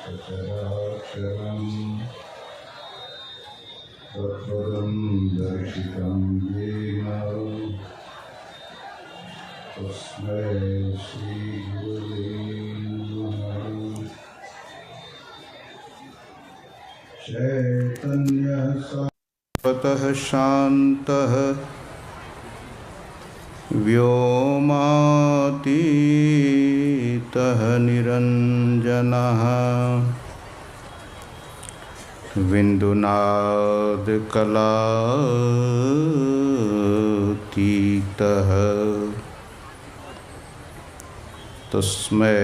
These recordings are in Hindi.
सचराचरं तत्पदं दर्शितं येन तस्मै श्रीगुरवे नमः। चैतन्यसत्त्वतः शान्तः व्योमातीतः निरञ्जनः बिन्दुनादकलातीतः तस्मै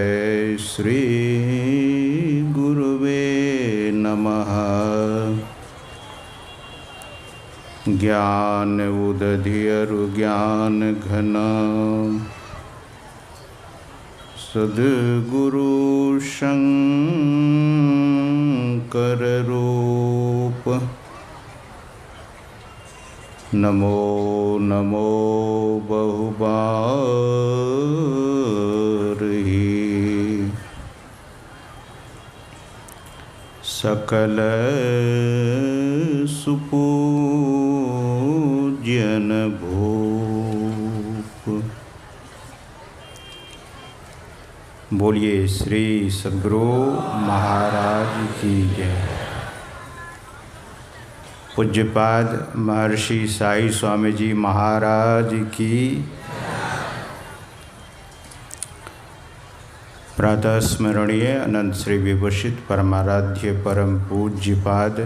श्रीगुरुवे नमः। ज्ञान उदधियरु ज्ञान घन सद्गुरु शंकर रूप नमो नमो बहुबारहि। सकल सुपूज्यन भूप। बोलिए श्री सद्गुरु महाराज की जय। पूज्यपाद महर्षि साई स्वामी जी महाराज की। प्रातः स्मरणीय अनंत श्री विभूषित परमाराध्य परम पूज्यपाद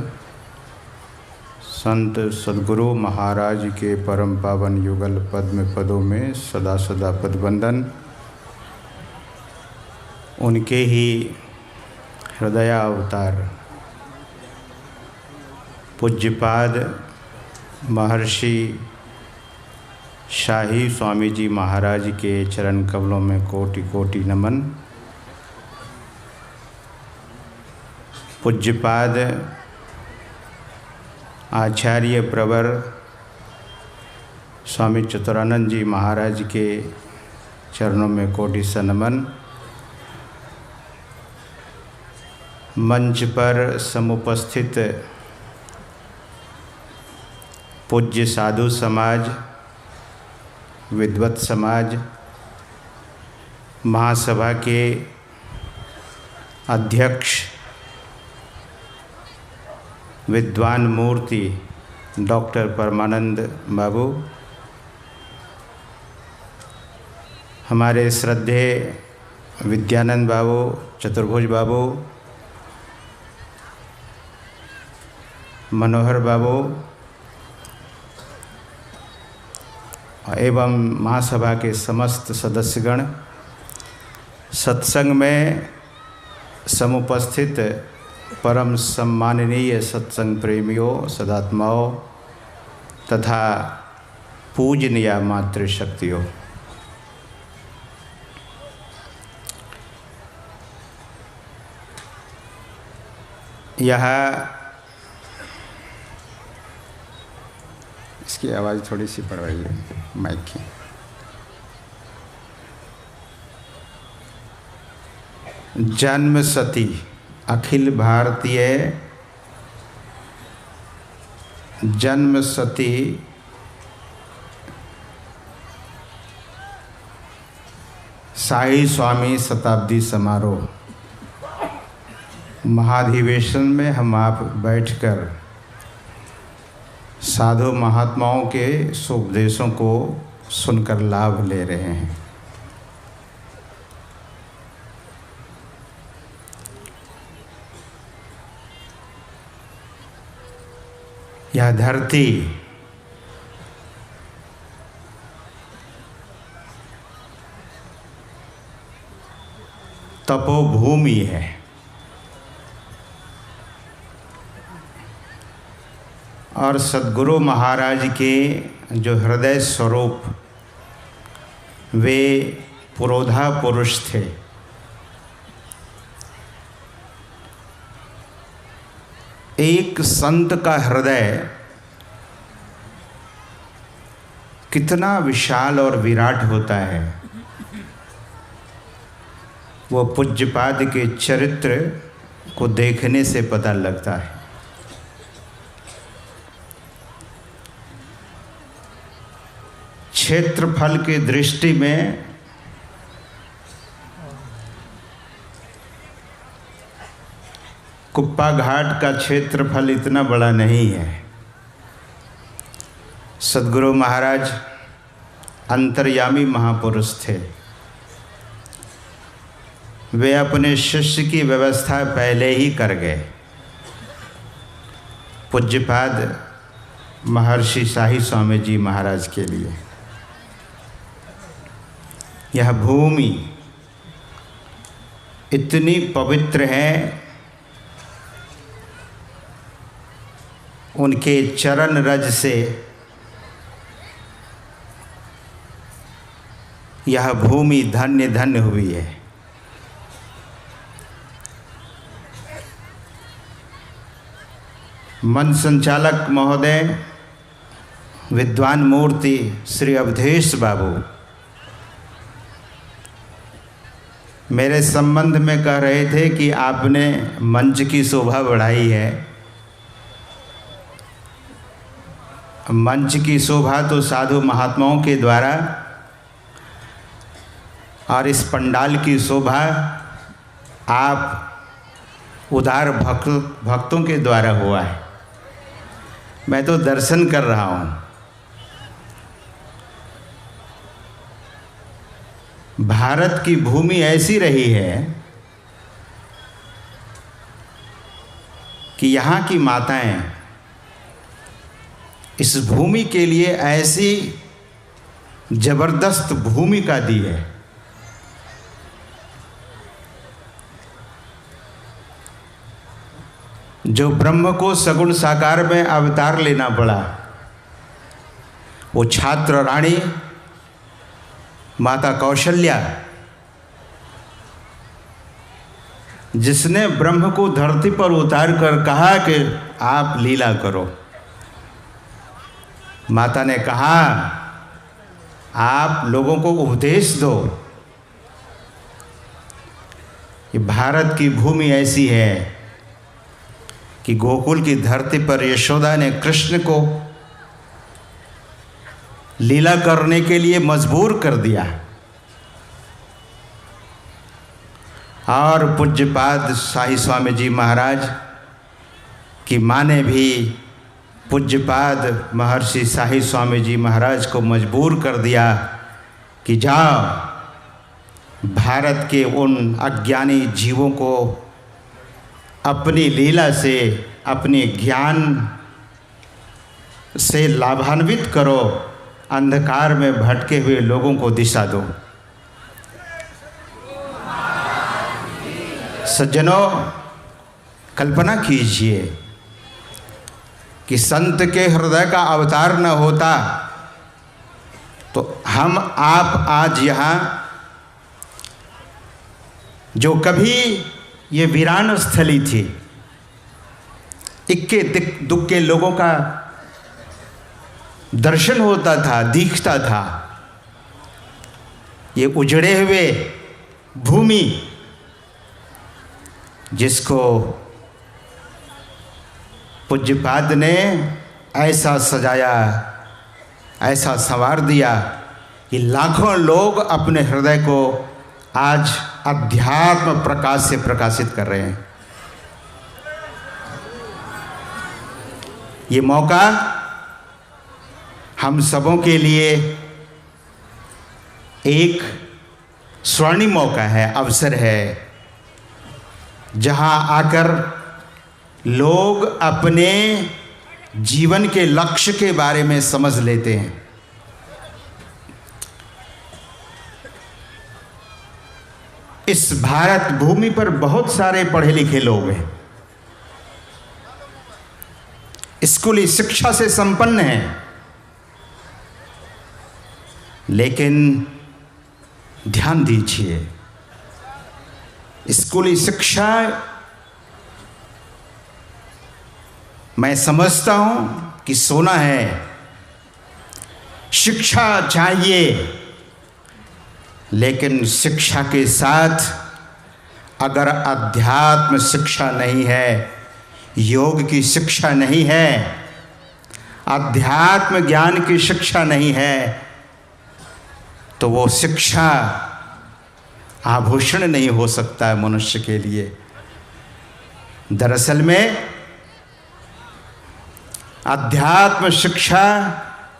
संत सद्गुरु महाराज के परम पावन युगल पद्म पदों में सदा सदा पदवंदन। उनके ही हृदयावतार पूज्यपाद महर्षि शाही स्वामी जी महाराज के चरण कमलों में कोटि कोटि नमन। पूज्यपाद आचार्य प्रवर स्वामी चतुरानंद जी महाराज के चरणों में कोटि सा नमन। मंच पर समुपस्थित पूज्य साधु समाज, विद्वत समाज, महासभा के अध्यक्ष विद्वान मूर्ति डॉक्टर परमानंद बाबू, हमारे श्रद्धेय विद्यानंद बाबू, चतुर्भुज बाबू, मनोहर बाबू एवं महासभा के समस्त सदस्यगण, सत्संग में समुपस्थित परम सम्माननीय सत्संग प्रेमियों, सदात्माओं तथा पूजनीय मातृशक्तियों, यह इसकी आवाज़ थोड़ी सी बढ़वाइए माइक की। जन्मशती अखिल भारतीय जन्मशती साई स्वामी शताब्दी समारोह महाधिवेशन में हम आप बैठकर साधु महात्माओं के उपदेशों को सुनकर लाभ ले रहे हैं। यह धरती तपोभूमि है। और सद्गुरु महाराज के जो हृदय स्वरूप वे पुरोधा पुरुष थे। एक संत का हृदय कितना विशाल और विराट होता है वो पूज्यपाद के चरित्र को देखने से पता लगता है। क्षेत्रफल की दृष्टि में कुप्पा घाट का क्षेत्रफल इतना बड़ा नहीं है। सद्गुरु महाराज अंतर्यामी महापुरुष थे। वे अपने शिष्य की व्यवस्था पहले ही कर गए। पूज्यपाद महर्षि शाही स्वामी जी महाराज के लिए यह भूमि इतनी पवित्र है, उनके चरण रज से यह भूमि धन्य धन्य हुई है। मन संचालक महोदय विद्वान मूर्ति श्री अवधेश बाबू मेरे संबंध में कह रहे थे कि आपने मंच की शोभा बढ़ाई है। मंच की शोभा तो साधु महात्माओं के द्वारा और इस पंडाल की शोभा आप उदार भक्तों के द्वारा हुआ है। मैं तो दर्शन कर रहा हूँ। भारत की भूमि ऐसी रही है कि यहाँ की माताएं इस भूमि के लिए ऐसी जबरदस्त भूमिका दी है। जो ब्रह्म को सगुण साकार में अवतार लेना पड़ा, वो छात्र रानी माता कौशल्या, जिसने ब्रह्म को धरती पर उतार कर कहा कि आप लीला करो। माता ने कहा आप लोगों को उपदेश दो। ये भारत की भूमि ऐसी है कि गोकुल की धरती पर यशोदा ने कृष्ण को लीला करने के लिए मजबूर कर दिया। और पूज्यपाद शाही स्वामी जी महाराज की माँ ने भी पूज्यपाद महर्षि शाही स्वामी जी महाराज को मजबूर कर दिया कि जाओ भारत के उन अज्ञानी जीवों को अपनी लीला से, अपने ज्ञान से लाभान्वित करो, अंधकार में भटके हुए लोगों को दिशा दो। सज्जनों, कल्पना कीजिए कि संत के हृदय का अवतार न होता तो हम आप आज यहाँ जो कभी ये वीरान स्थली थी, इक्के दुक्के लोगों का दर्शन होता था, दिखता था, ये उजड़े हुए भूमि जिसको पूज्यपाद ने ऐसा सजाया, ऐसा संवार दिया कि लाखों लोग अपने हृदय को आज अध्यात्म प्रकाश से प्रकाशित कर रहे हैं। ये मौका हम सबों के लिए एक स्वर्णिम मौका है, अवसर है, जहां आकर लोग अपने जीवन के लक्ष्य के बारे में समझ लेते हैं। इस भारत भूमि पर बहुत सारे पढ़े लिखे लोग हैं, स्कूली शिक्षा से संपन्न हैं, लेकिन ध्यान दीजिए, स्कूली शिक्षा मैं समझता हूं कि सोना है, शिक्षा चाहिए, लेकिन शिक्षा के साथ अगर अध्यात्म शिक्षा नहीं है, योग की शिक्षा नहीं है, अध्यात्म ज्ञान की शिक्षा नहीं है, तो वो शिक्षा आभूषण नहीं हो सकता है मनुष्य के लिए। दरअसल में अध्यात्म शिक्षा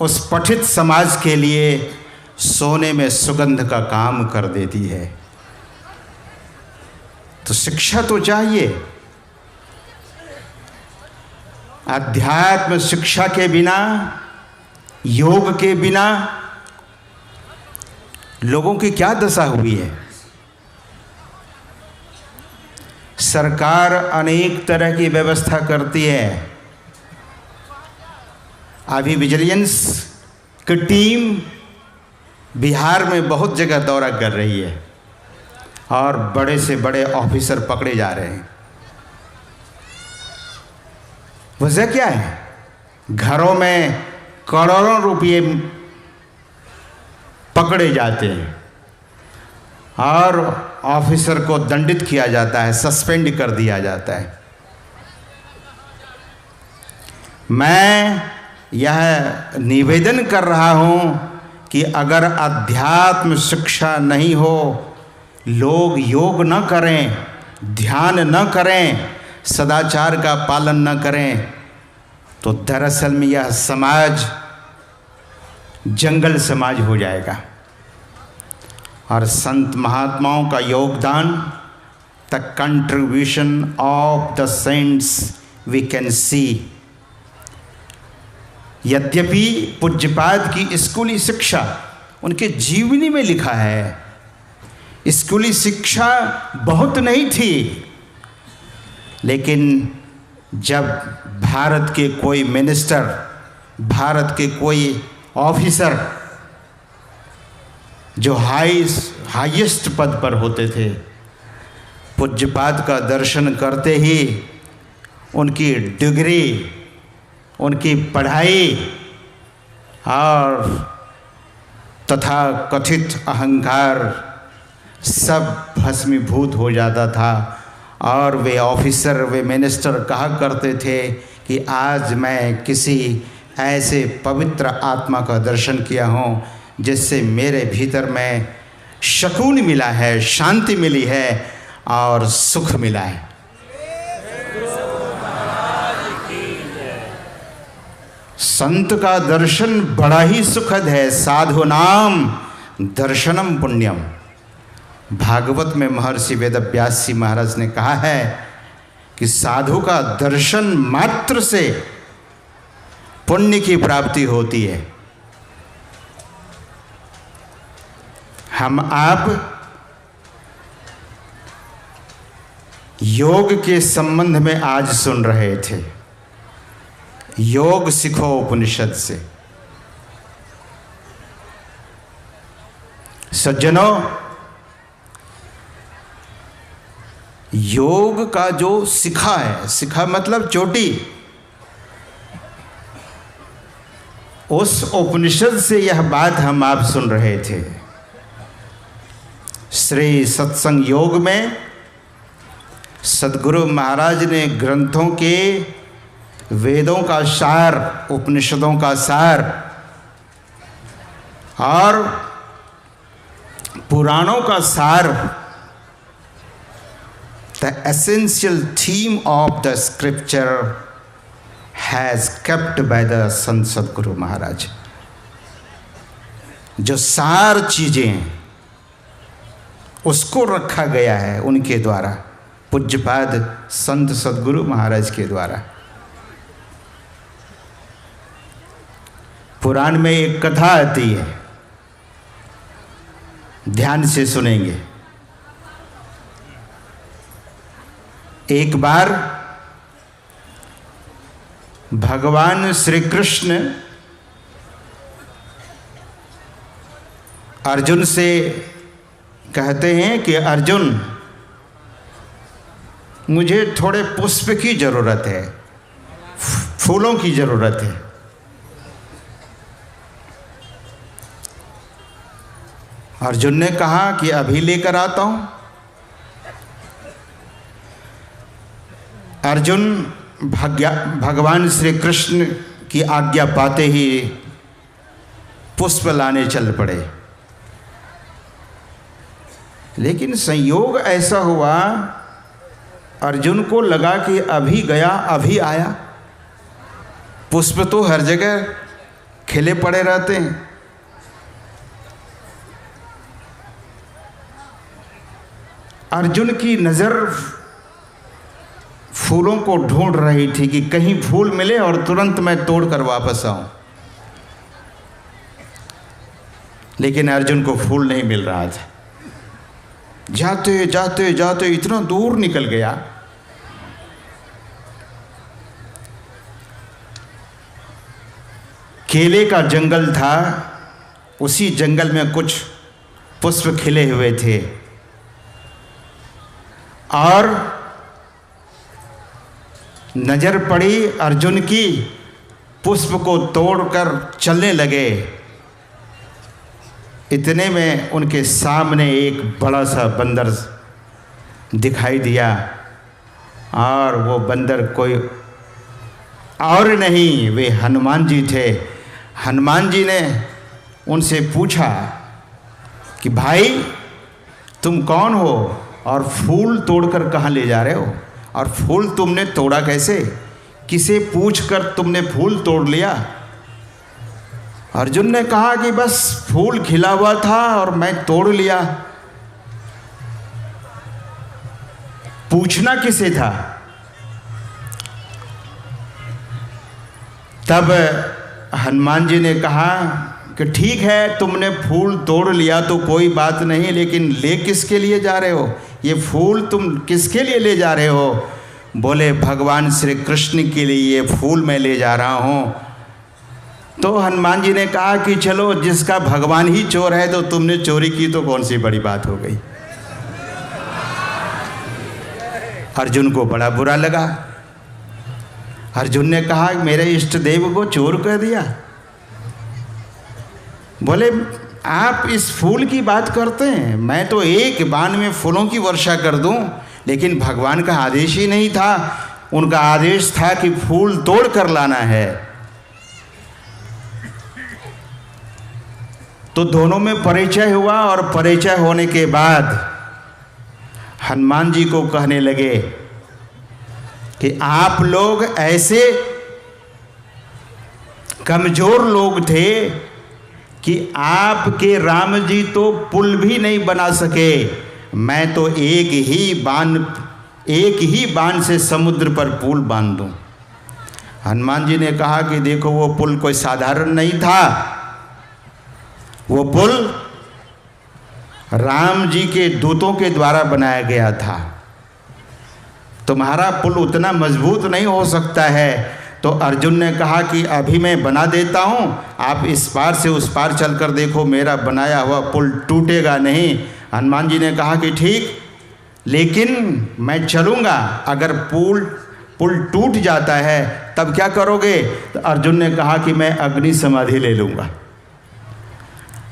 उस पठित समाज के लिए सोने में सुगंध का काम कर देती है। तो शिक्षा तो चाहिए। अध्यात्म शिक्षा के बिना, योग के बिना लोगों की क्या दशा हुई है। सरकार अनेक तरह की व्यवस्था करती है। अभी विजिलेंस की टीम बिहार में बहुत जगह दौरा कर रही है और बड़े से बड़े ऑफिसर पकड़े जा रहे हैं। वजह क्या है? घरों में करोड़ों रुपये पकड़े जाते हैं और ऑफिसर को दंडित किया जाता है, सस्पेंड कर दिया जाता है। मैं यह निवेदन कर रहा हूँ कि अगर अध्यात्म शिक्षा नहीं हो, लोग योग न करें, ध्यान न करें, सदाचार का पालन न करें, तो दरअसल में यह समाज जंगल समाज हो जाएगा। और संत महात्माओं का योगदान, the contribution of the saints we can see. यद्यपि पूज्यपाद की स्कूली शिक्षा उनके जीवनी में लिखा है, स्कूली शिक्षा बहुत नहीं थी, लेकिन जब भारत के कोई मिनिस्टर, भारत के कोई ऑफिसर जो हाईएस्ट पद पर होते थे, पूज्यपाद का दर्शन करते ही उनकी डिग्री, उनकी पढ़ाई और तथा कथित अहंकार सब भस्मीभूत हो जाता था। और वे ऑफिसर, वे मिनिस्टर कहा करते थे कि आज मैं किसी ऐसे पवित्र आत्मा का दर्शन किया हूँ जिससे मेरे भीतर में सुकून मिला है, शांति मिली है और सुख मिला है। संत का दर्शन बड़ा ही सुखद है। साधु नाम दर्शनम पुण्यम। भागवत में महर्षि वेदव्यास जी महाराज ने कहा है कि साधु का दर्शन मात्र से पुण्य की प्राप्ति होती है। हम आप योग के संबंध में आज सुन रहे थे। योग सीखो उपनिषद से। सज्जनों, योग का जो शिखा है, शिखा मतलब चोटी, उस उपनिषद से यह बात हम आप सुन रहे थे। श्री सत्संग योग में सद्गुरु महाराज ने ग्रंथों के, वेदों का सार, उपनिषदों का सार और पुराणों का सार, the essential theme of the scripture has kept by the संत सद्गुरु महाराज। जो सार चीजें उसको रखा गया है उनके द्वारा, पूज्यपाद संत सद्गुरु महाराज के द्वारा। पुराण में एक कथा आती है, ध्यान से सुनेंगे। एक बार भगवान श्री कृष्ण अर्जुन से कहते हैं कि अर्जुन, मुझे थोड़े पुष्प की ज़रूरत है, फूलों की ज़रूरत है। अर्जुन ने कहा कि अभी लेकर आता हूँ। अर्जुन भगवान श्री कृष्ण की आज्ञा पाते ही पुष्प लाने चल पड़े। लेकिन संयोग ऐसा हुआ, अर्जुन को लगा कि अभी गया अभी आया। पुष्प तो हर जगह खिले पड़े रहते हैं। अर्जुन की नज़र फूलों को ढूंढ रही थी कि कहीं फूल मिले और तुरंत मैं तोड़कर वापस आऊं। लेकिन अर्जुन को फूल नहीं मिल रहा था। जाते जाते जाते इतना दूर निकल गया, केले का जंगल था, उसी जंगल में कुछ पुष्प खिले हुए थे और नज़र पड़ी अर्जुन की, पुष्प को तोड़कर चलने लगे। इतने में उनके सामने एक बड़ा सा बंदर दिखाई दिया और वो बंदर कोई और नहीं, वे हनुमान जी थे। हनुमान जी ने उनसे पूछा कि भाई तुम कौन हो और फूल तोड़कर कहाँ ले जा रहे हो, और फूल तुमने तोड़ा कैसे, किसे पूछकर तुमने फूल तोड़ लिया। अर्जुन ने कहा कि बस फूल खिला हुआ था और मैं तोड़ लिया। पूछना किसे था। तब हनुमान जी ने कहा कि ठीक है, तुमने फूल तोड़ लिया तो कोई बात नहीं, लेकिन ले किसके लिए जा रहे हो, ये फूल तुम किसके लिए ले जा रहे हो। बोले भगवान श्री कृष्ण के लिए ये फूल मैं ले जा रहा हूँ। तो हनुमान जी ने कहा कि चलो, जिसका भगवान ही चोर है तो तुमने चोरी की तो कौन सी बड़ी बात हो गई। अर्जुन को बड़ा बुरा लगा। अर्जुन ने कहा मेरे इष्ट देव को चोर कर दिया। बोले आप इस फूल की बात करते हैं, मैं तो एक बाण में फूलों की वर्षा कर दूं, लेकिन भगवान का आदेश ही नहीं था। उनका आदेश था कि फूल तोड़ कर लाना है। तो दोनों में परिचय हुआ और परिचय होने के बाद हनुमान जी को कहने लगे कि आप लोग ऐसे कमजोर लोग थे कि आपके राम जी तो पुल भी नहीं बना सके, मैं तो एक ही बाण से समुद्र पर पुल बांध दूं। हनुमान जी ने कहा कि देखो, वो पुल कोई साधारण नहीं था, वो पुल राम जी के दूतों के द्वारा बनाया गया था। तुम्हारा पुल उतना मजबूत नहीं हो सकता है। तो अर्जुन ने कहा कि अभी मैं बना देता हूँ, आप इस पार से उस पार चलकर देखो, मेरा बनाया हुआ पुल टूटेगा नहीं। हनुमान जी ने कहा कि ठीक, लेकिन मैं चलूँगा, अगर पुल टूट जाता है तब क्या करोगे। तो अर्जुन ने कहा कि मैं अग्नि समाधि ले लूँगा।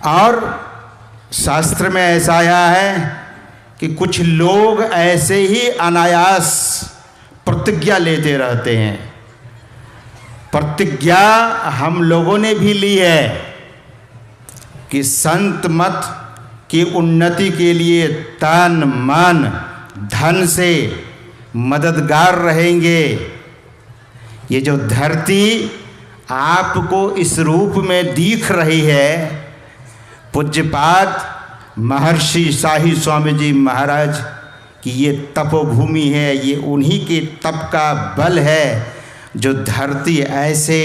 और शास्त्र में ऐसा आया है कि कुछ लोग ऐसे ही अनायास प्रतिज्ञा लेते रहते हैं। प्रतिज्ञा हम लोगों ने भी ली है कि संत मत की उन्नति के लिए तन मन धन से मददगार रहेंगे। ये जो धरती आपको इस रूप में दिख रही है, पूज्यपाद महर्षि शाही स्वामी जी महाराज की ये तपोभूमि है, ये उन्हीं के तप का बल है जो धरती ऐसे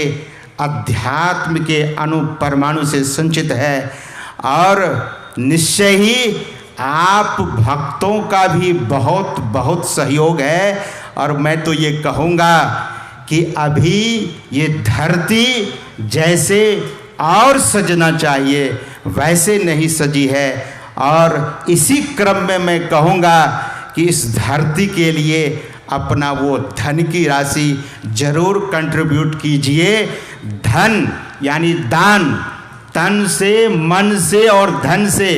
अध्यात्म के अणु परमाणु से संचित है। और निश्चय ही आप भक्तों का भी बहुत बहुत सहयोग है। और मैं तो ये कहूँगा कि अभी ये धरती जैसे और सजना चाहिए वैसे नहीं सजी है। और इसी क्रम में मैं कहूँगा कि इस धरती के लिए अपना वो धन की राशि जरूर कंट्रीब्यूट कीजिए। धन यानी दान, तन से मन से और धन से।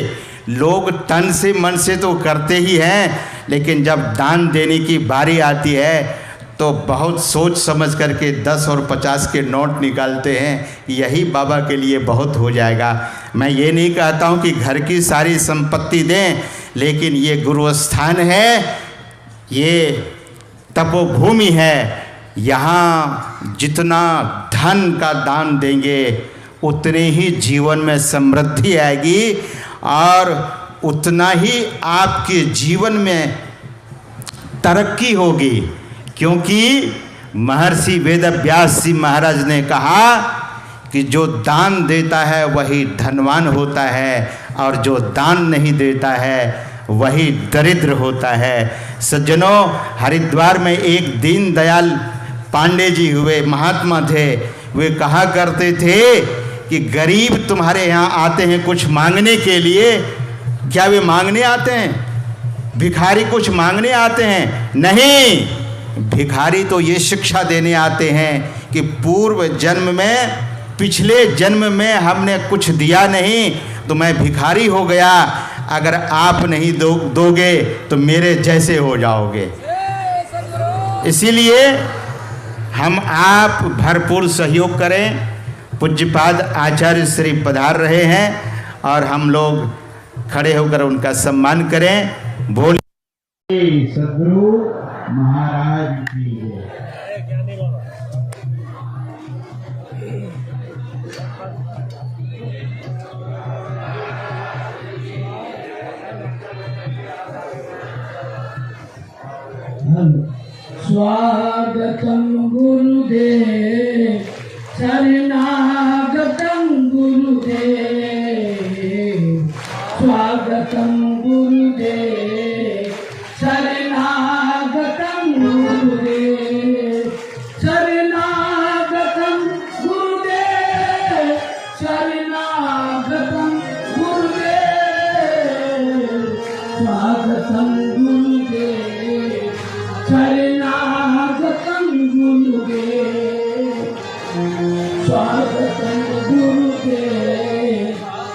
लोग तन से मन से तो करते ही हैं, लेकिन जब दान देने की बारी आती है तो बहुत सोच समझ करके 10 और 50 के नोट निकालते हैं, यही बाबा के लिए बहुत हो जाएगा। मैं ये नहीं कहता हूँ कि घर की सारी संपत्ति दें, लेकिन ये गुरुस्थान है, ये तपोभूमि है, यहाँ जितना धन का दान देंगे उतने ही जीवन में समृद्धि आएगी और उतना ही आपके जीवन में तरक्की होगी। क्योंकि महर्षि वेदव्यास जी महाराज ने कहा कि जो दान देता है वही धनवान होता है और जो दान नहीं देता है वही दरिद्र होता है। सज्जनों, हरिद्वार में एक दीनदयाल पांडे जी हुए महात्मा थे। वे कहा करते थे कि गरीब तुम्हारे यहाँ आते हैं कुछ मांगने के लिए। क्या वे मांगने आते हैं? भिखारी कुछ मांगने आते हैं? नहीं, भिखारी तो ये शिक्षा देने आते हैं कि पूर्व जन्म में, पिछले जन्म में हमने कुछ दिया नहीं तो मैं भिखारी हो गया, अगर आप नहीं दोगे तो मेरे जैसे हो जाओगे। इसीलिए हम आप भरपूर सहयोग करें। पूज्यपाद आचार्य श्री पधार रहे हैं और हम लोग खड़े होकर उनका सम्मान करें। बोल सद्गुरु महाराज की जय। स्वागतम गुरुदेव, शरणागतम गुरुदेव, स्वागतम गुरुदेव, शरणागतम गुरुदेव, शरणागतम गुरुदेव, शरणागतम गुरुदेव, स्वागतम गुरुदेव, शरणागतम गुरुदेव, स्वागतम गुरुदेव,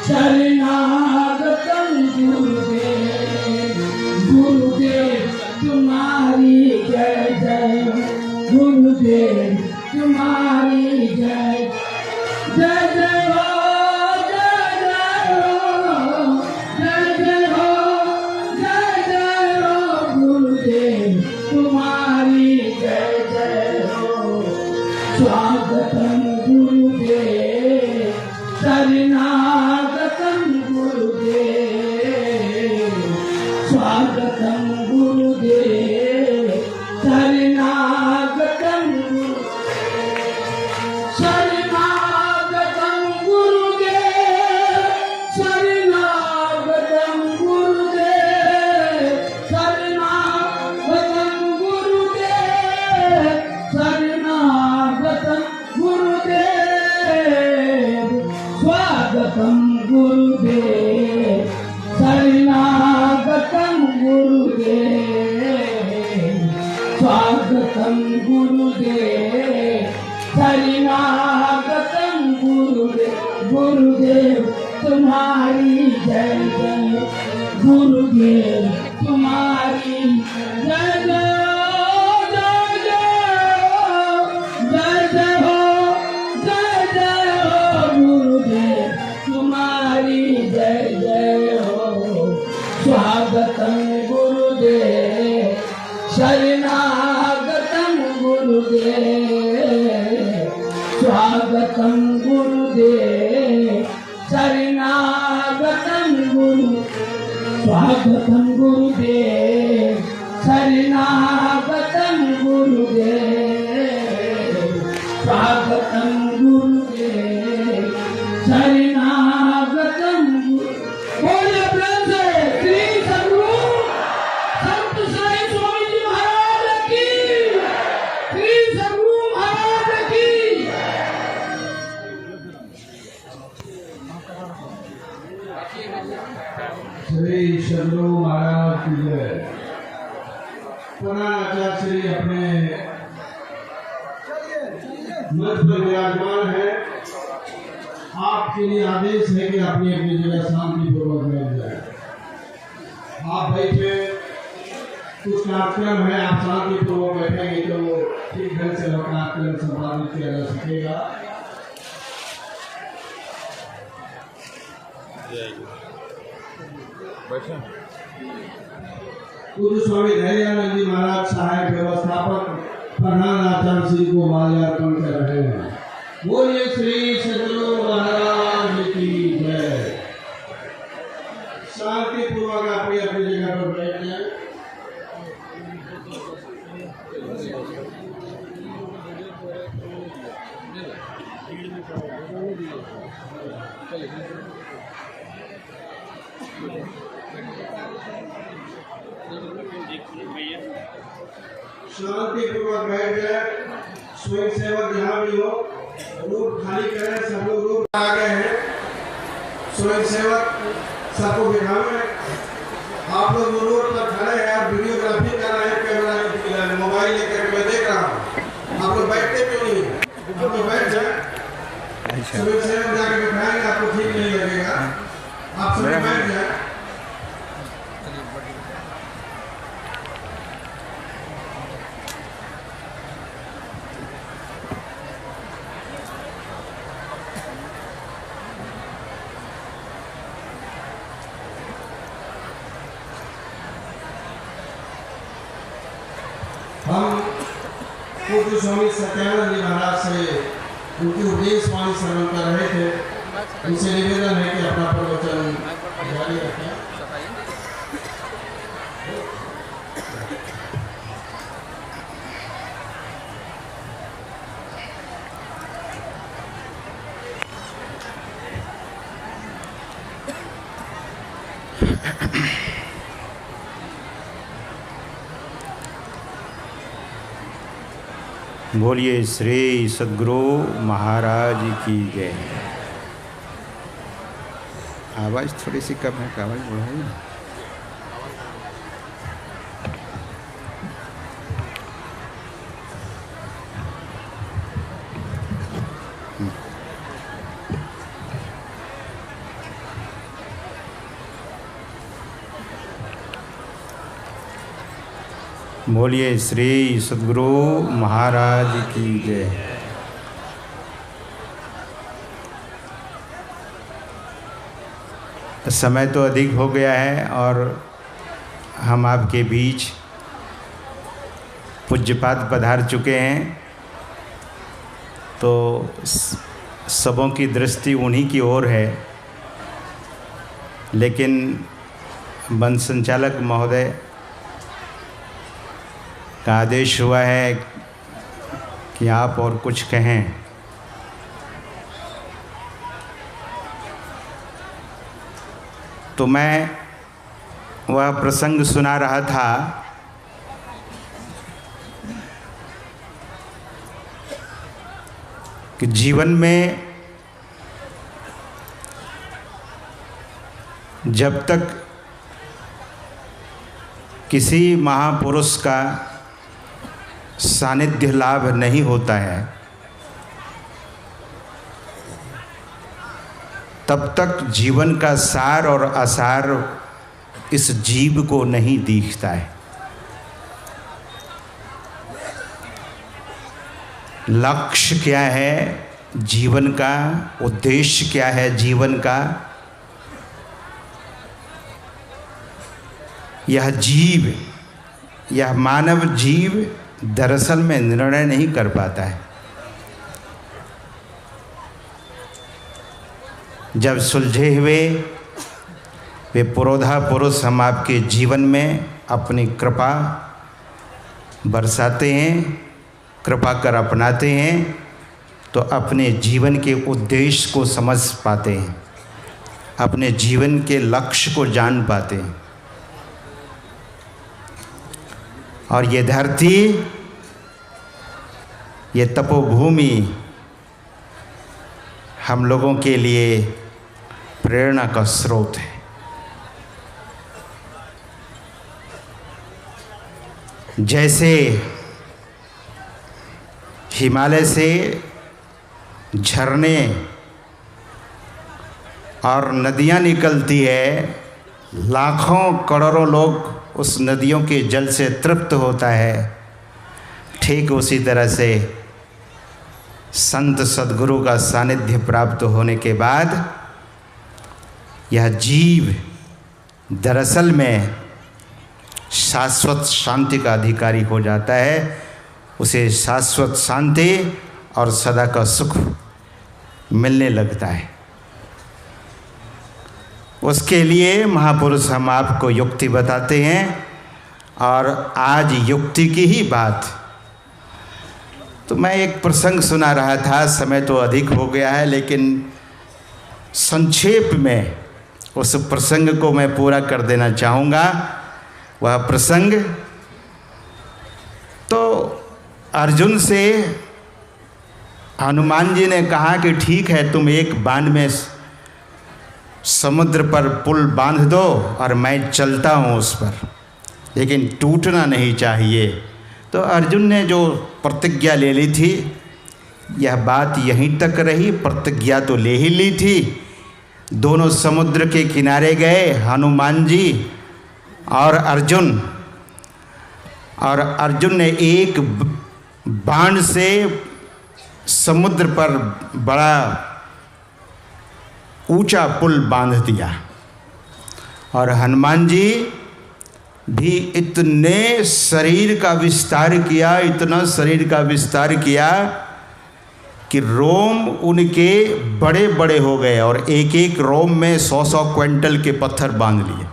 शरणागतम गुरुदेव। गुरुदेव तुम्हारी जय जय, गुरुदेव तुम्हारी जय जय जय हो, जय जय हो, जय जय हो, जय जय हो, गुरुदेव तुम्हारी जय जय हो। स्वागतम गुरुदेव, शरणागतम गुरुदेव, स्वागतम गुरुदेव, शरणागतम शरणागतम गुरुदेव, शरणागतम गुरुदेव, शरणागतम गुरुदेव, शरणागतम गुरुदेव, स्वागतम गुरुदेव, शरणागतम गुरुदेव, स्वागतम गुरुदेव, शरणागतम गुरुदेव। गुरुदेव तुम्हारी जय जय, गुरुदेव तुम्हारी जय जय, जय जय हो, जय जय हो, गुरुदेव तुम्हारी जय जय हो। स्वागतम गुरुदेव, शरणागतम गुरुदेव, स्वागतम गुरुदेव, शरणागतम गुरु, स्वागतम गुरुदेव, शरणागतम गुरुदेव, स्वागतम गुरुदेव, शरणागतम गुरु। बोलिए प्रेम से श्री सद्गुरु संत साई स्वामी जी महाराज की, श्री सद्गुरु महाराज की। श्री सद्गुरु महाराज की जय। पुनः आचार्य श्री अपने मंच पर विराजमान है। आपके लिए आदेश है कि अपनी अपनी जगह शांति पूर्वक बैठ जाए। आप बैठे, कुछ कार्यक्रम है, आप शांतिपूर्वक बैठेंगे तो ठीक ढंग से कार्यक्रम संपादित किया जा सकेगा। पूज्य स्वामी दयानंद जी महाराज सहायक व्यवस्थापक प्रधान आचार्य श्री को माल्यार्पण कर रहे हैं। बोलिए श्री सद्गुरु महाराज की जय। शांतिपूर्वक अपनी अपनी जगह पर बैठ जाए। शांतिपूर्वक बैठ जाए। स्वयं सेवक जहाँ भी हो रूट खाली करें। सब लोग रूट आ गए हैं। स्वयं सेवक सबको बिठावे। आप लोग रोड पर खड़े हैं और वीडियोग्राफी कर रहे हैं, कैमरा मोबाइल लेकर मैं देख रहा हूँ। आप लोग बैठते क्यों नहीं? आप लोग बैठ जाए। स्वयं सेवक जाके बिठाएंगे, आपको ठीक नहीं लगेगा। आप सब बैठ जाए। हम पूज्य स्वामी सत्यानंद जी महाराज से उनकी उपदेश वाणी श्रवण कर रहे थे। उनसे निवेदन है कि अपना प्रवचन जारी रखें। बोलिए श्री सद्गुरु महाराज की जय। आवाज़ थोड़ी सी कम है, आवाज़ बढ़ाइए। बोलिए श्री सद्गुरु महाराज की जय। समय तो अधिक हो गया है और हम आपके बीच पूज्यपाद पधार चुके हैं, तो सबों की दृष्टि उन्हीं की ओर है। लेकिन वन संचालक महोदय का आदेश हुआ है कि आप और कुछ कहें। तो मैं वह प्रसंग सुना रहा था कि जीवन में जब तक किसी महापुरुष का सानिध्य लाभ नहीं होता है तब तक जीवन का सार और आसार इस जीव को नहीं दिखता है। लक्ष्य क्या है जीवन का, उद्देश्य क्या है जीवन का, यह जीव, यह मानव जीव दरअसल में निर्णय नहीं कर पाता है। जब सुलझे हुए वे पुरोधा पुरुष हम आपके जीवन में अपनी कृपा बरसाते हैं, कृपा कर अपनाते हैं, तो अपने जीवन के उद्देश्य को समझ पाते हैं, अपने जीवन के लक्ष्य को जान पाते हैं। और ये धरती, ये तपोभूमि हम लोगों के लिए प्रेरणा का स्रोत है। जैसे हिमालय से झरने और नदियाँ निकलती है, लाखों करोड़ों लोग उस नदियों के जल से तृप्त होता है, ठीक उसी तरह से संत सद्गुरु का सानिध्य प्राप्त होने के बाद यह जीव दरअसल में शाश्वत शांति का अधिकारी हो जाता है। उसे शाश्वत शांति और सदा का सुख मिलने लगता है। उसके लिए महापुरुष हम आपको युक्ति बताते हैं, और आज युक्ति की ही बात। तो मैं एक प्रसंग सुना रहा था, समय तो अधिक हो गया है, लेकिन संक्षेप में उस प्रसंग को मैं पूरा कर देना चाहूँगा। वह प्रसंग तो अर्जुन से हनुमान जी ने कहा कि ठीक है, तुम एक बाण में समुद्र पर पुल बांध दो और मैं चलता हूँ उस पर, लेकिन टूटना नहीं चाहिए। तो अर्जुन ने जो प्रतिज्ञा ले ली थी, यह बात यहीं तक रही। प्रतिज्ञा तो ले ही ली थी। दोनों समुद्र के किनारे गए, हनुमान जी और अर्जुन ने एक बाण से समुद्र पर बड़ा ऊंचा पुल बांध दिया, और हनुमान जी भी इतने शरीर का विस्तार किया, इतना शरीर का विस्तार किया कि रोम उनके बड़े बड़े हो गए, और एक एक रोम में 100-100 क्विंटल के पत्थर बांध लिए।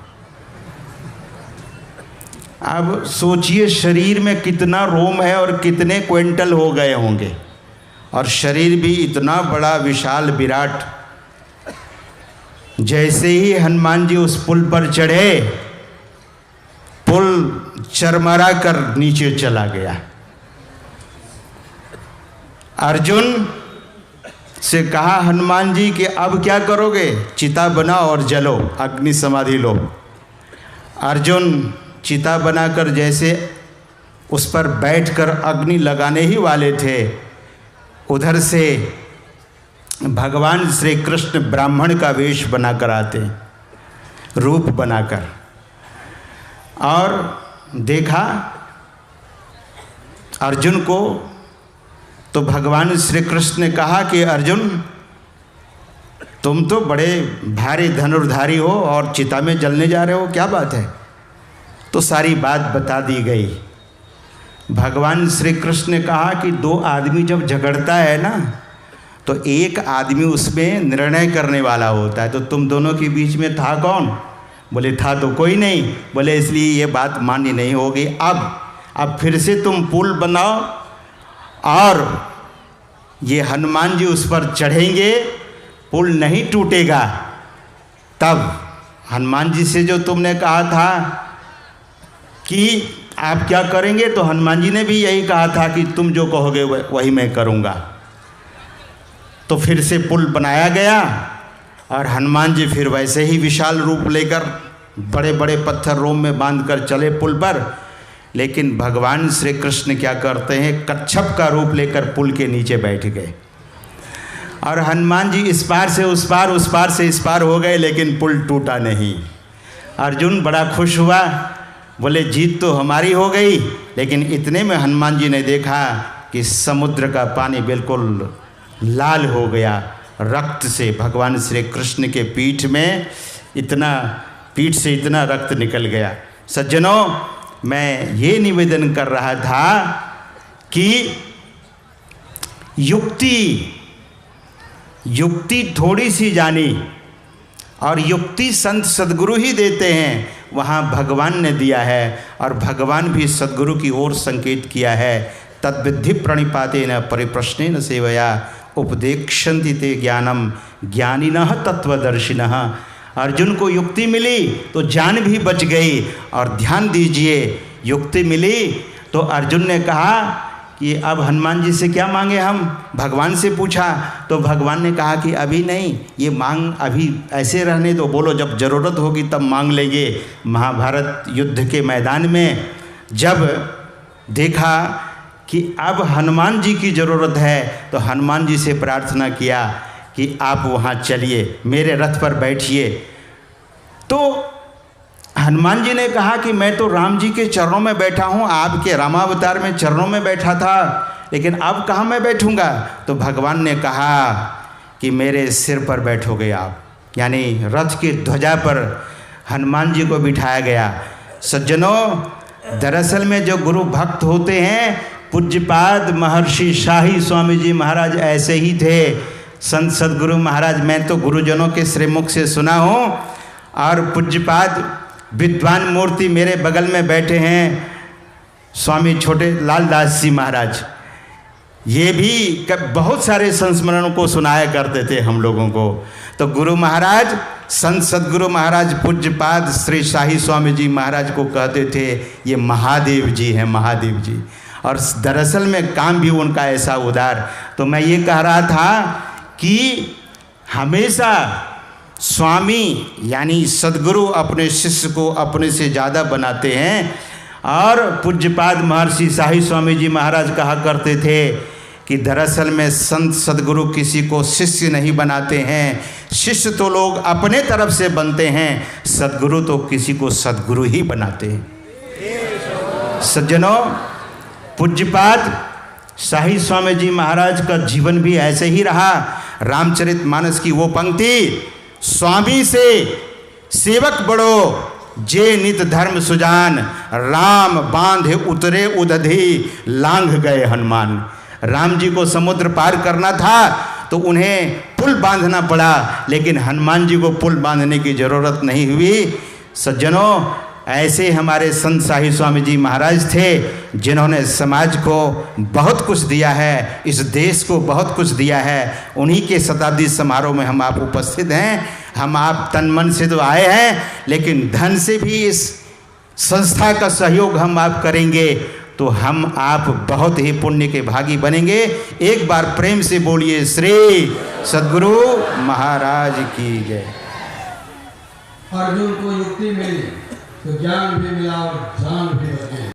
अब सोचिए शरीर में कितना रोम है और कितने क्विंटल हो गए होंगे, और शरीर भी इतना बड़ा विशाल विराट। जैसे ही हनुमान जी उस पुल पर चढ़े, पुल चरमरा कर नीचे चला गया। अर्जुन से कहा हनुमान जी कि अब क्या करोगे? चिता बनाओ और जलो, अग्नि समाधि लो। अर्जुन चिता बनाकर जैसे उस पर बैठकर अग्नि लगाने ही वाले थे, उधर से भगवान श्री कृष्ण ब्राह्मण का वेश बनाकर आते, रूप बनाकर, और देखा अर्जुन को। तो भगवान श्री कृष्ण ने कहा कि अर्जुन, तुम तो बड़े भारी धनुर्धारी हो और चिता में जलने जा रहे हो, क्या बात है? तो सारी बात बता दी गई। भगवान श्री कृष्ण ने कहा कि दो आदमी जब झगड़ता है ना, तो एक आदमी उसमें निर्णय करने वाला होता है। तो तुम दोनों के बीच में था कौन? बोले था तो कोई नहीं। बोले इसलिए ये बात मान्य नहीं होगी। अब फिर से तुम पुल बनाओ, और ये हनुमान जी उस पर चढ़ेंगे, पुल नहीं टूटेगा। तब हनुमान जी से जो तुमने कहा था कि आप क्या करेंगे, तो हनुमान जी ने भी यही कहा था कि तुम जो कहोगे वही मैं करूँगा। तो फिर से पुल बनाया गया, और हनुमान जी फिर वैसे ही विशाल रूप लेकर बड़े बड़े पत्थर रोम में बांधकर चले पुल पर। लेकिन भगवान श्री कृष्ण क्या करते हैं, कच्छप का रूप लेकर पुल के नीचे बैठ गए, और हनुमान जी इस पार से उस पार, उस पार से इस पार हो गए, लेकिन पुल टूटा नहीं। अर्जुन बड़ा खुश हुआ, बोले जीत तो हमारी हो गई। लेकिन इतने में हनुमान जी ने देखा कि समुद्र का पानी बिल्कुल लाल हो गया रक्त से। भगवान श्री कृष्ण के पीठ से इतना रक्त निकल गया। सज्जनों, मैं ये निवेदन कर रहा था कि युक्ति थोड़ी सी जानी, और युक्ति संत सद्गुरु ही देते हैं, वहाँ भगवान ने दिया है, और भगवान भी सद्गुरु की ओर संकेत किया है। तद्विद्धि प्रणिपातेन परिप्रश्नेन सेवया उपदेक्षन्ति ते ज्ञानम ज्ञानिनः तत्वदर्शिनः। अर्जुन को युक्ति मिली तो जान भी बच गई। और ध्यान दीजिए, युक्ति मिली तो अर्जुन ने कहा कि अब हनुमान जी से क्या मांगे हम? भगवान से पूछा, तो भगवान ने कहा कि अभी नहीं, ये मांग अभी ऐसे रहने दो, बोलो जब ज़रूरत होगी तब मांग लेंगे। महाभारत युद्ध के मैदान में जब देखा कि अब हनुमान जी की ज़रूरत है, तो हनुमान जी से प्रार्थना किया कि आप वहाँ चलिए, मेरे रथ पर बैठिए। तो हनुमान जी ने कहा कि मैं तो राम जी के चरणों में बैठा हूँ, आपके रामावतार में चरणों में बैठा था, लेकिन अब कहाँ मैं बैठूँगा। तो भगवान ने कहा कि मेरे सिर पर बैठोगे आप, यानी रथ की ध्वजा पर हनुमान जी को बिठाया गया। सज्जनों, दरअसल में जो गुरु भक्त होते हैं, पूज्यपाद महर्षि शाही स्वामी जी महाराज ऐसे ही थे। संत सदगुरु महाराज, मैं तो गुरुजनों के श्रीमुख से सुना हूँ, और पूज्यपाद विद्वान मूर्ति मेरे बगल में बैठे हैं स्वामी छोटे लालदास जी महाराज, ये भी बहुत सारे संस्मरणों को सुनाया करते थे हम लोगों को। तो गुरु महाराज, संत सदगुरु महाराज पूज्यपाद श्री शाही स्वामी जी महाराज को कहते थे ये महादेव जी हैं, महादेव जी। और दरअसल में काम भी उनका ऐसा उदार। तो मैं ये कह रहा था कि हमेशा स्वामी यानी सदगुरु अपने शिष्य को अपने से ज़्यादा बनाते हैं। और पूज्यपाद महर्षि शाही स्वामी जी महाराज कहा करते थे कि दरअसल में संत सदगुरु किसी को शिष्य नहीं बनाते हैं, शिष्य तो लोग अपने तरफ से बनते हैं, सदगुरु तो किसी को सदगुरु ही बनाते हैं। सज्जनों, पूज्यपाद शाही स्वामी जी महाराज का जीवन भी ऐसे ही रहा। रामचरितमानस की वो पंक्ति, स्वामी से सेवक बड़ो जे नित धर्म सुजान, राम बांधे उतरे उदधि लांघ गए हनुमान। राम जी को समुद्र पार करना था तो उन्हें पुल बांधना पड़ा, लेकिन हनुमान जी को पुल बांधने की ज़रूरत नहीं हुई। सज्जनों, ऐसे हमारे संत शाही स्वामी जी महाराज थे जिन्होंने समाज को बहुत कुछ दिया है, इस देश को बहुत कुछ दिया है। उन्हीं के शताब्दी समारोह में हम आप उपस्थित हैं। हम आप तन मन से तो आए हैं, लेकिन धन से भी इस संस्था का सहयोग हम आप करेंगे तो हम आप बहुत ही पुण्य के भागी बनेंगे। एक बार प्रेम से बोलिए श्री सद्गुरु महाराज की जय। अर्जुन को युक्ति मिली तो ज्ञान भी मिला और जान भी बची।